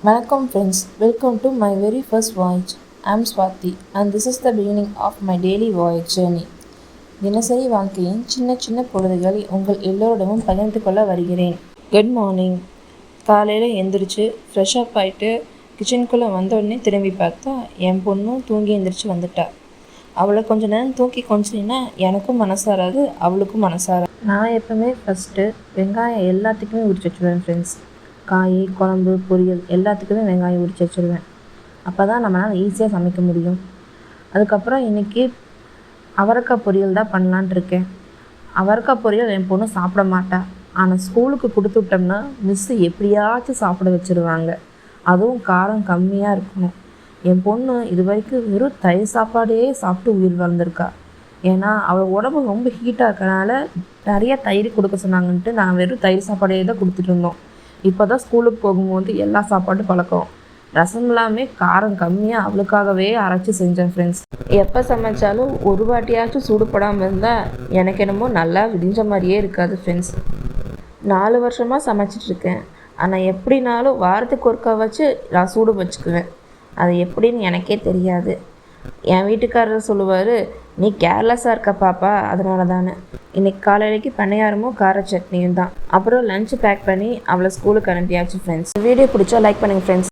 Welcome friends, welcome to my very first voyage. I am Swati and this is the beginning of my daily voyage journey. தினசரி வாழ்க்கையின் சின்ன சின்ன பொழுதுகளை உங்கள் எல்லோரிடமும் பகிர்ந்து கொள்ள வருகிறேன். Good morning. காலையில் எந்திரிச்சு ஃப்ரெஷ் அப் ஆகிட்டு கிச்சனுக்குள்ளே வந்தோடனே திரும்பி பார்த்தா என் பொண்ணும் தூங்கி எந்திரிச்சு வந்துட்டா. அவளை கொஞ்ச நேரம் தூக்கி கொஞ்சினா எனக்கும் மனசாராது, அவளுக்கும் மனசாராது. நான் எப்பவுமே ஃபஸ்ட்டு வெங்காயம் எல்லாத்துக்குமே உரிச்சு வச்சுருவேன் ஃப்ரெண்ட்ஸ். காய், குழம்பு, பொரியல் எல்லாத்துக்குமே வெங்காயம் உரித்து வச்சுருவேன். அப்போ தான் நம்மளால் ஈஸியாக சமைக்க முடியும். அதுக்கப்புறம் இன்றைக்கி அவரைக்காய் பொரியல் தான் பண்ணலான்ட்டு இருக்கேன். அவரைக்காய் பொரியல் என் பொண்ணு சாப்பிட மாட்டா. ஆனால் ஸ்கூலுக்கு கொடுத்து விட்டோம்னா மிஸ்ஸு எப்படியாச்சும் சாப்பிட வச்சுருவாங்க. அதுவும் காரம் கம்மியாக இருக்கணும். என் பொண்ணு இது வரைக்கும் வெறும் தயிர் சாப்பாடே சாப்பிட்டு உயிர் வளர்ந்துருக்கா. ஏன்னா அவள் உடம்பு ரொம்ப ஹீட்டாக இருக்கனால நிறைய தயிர் கொடுக்க சொன்னாங்கன்ட்டு நான் வெறும் தயிர் சாப்பாடே தான் கொடுத்துட்டு இருந்தோம். இப்போ தான் ஸ்கூலுக்கு போகும்போது எல்லா சாப்பாடும் பழக்கம். ரசம் எல்லாமே காரம் கம்மியாக அவளுக்காகவே அரைச்சி செஞ்சேன் ஃப்ரெண்ட்ஸ். எப்போ சமைச்சாலும் ஒரு வாட்டியாச்சும் சூடுபடாமல் இருந்தால் எனக்கு என்னமோ நல்லா விடிஞ்ச மாதிரியே இருக்காது ஃப்ரெண்ட்ஸ். 4 வருஷமாக சமைச்சிட்ருக்கேன். ஆனால் எப்படினாலும் வாரத்துக்கு ஒருக்கா வச்சு நான் சூடு வச்சுக்குவேன். அது எப்படின்னு எனக்கே தெரியாது. என் வீட்டுக்காரர் சொல்லுவார், நீ கேர்லெஸ்ஸாக இருக்க பாப்பா, அதனால தானே. இன்றைக்கி காலையிலைக்கு பணியாரமும் கார சட்னியும் தான். அப்புறம் லஞ்சு பேக் பண்ணி அவளை ஸ்கூலுக்கு அனுப்பியாச்சு ஃப்ரெண்ட்ஸ். வீடியோ பிடிச்சா லைக் பண்ணுங்கள் ஃப்ரெண்ட்ஸ்.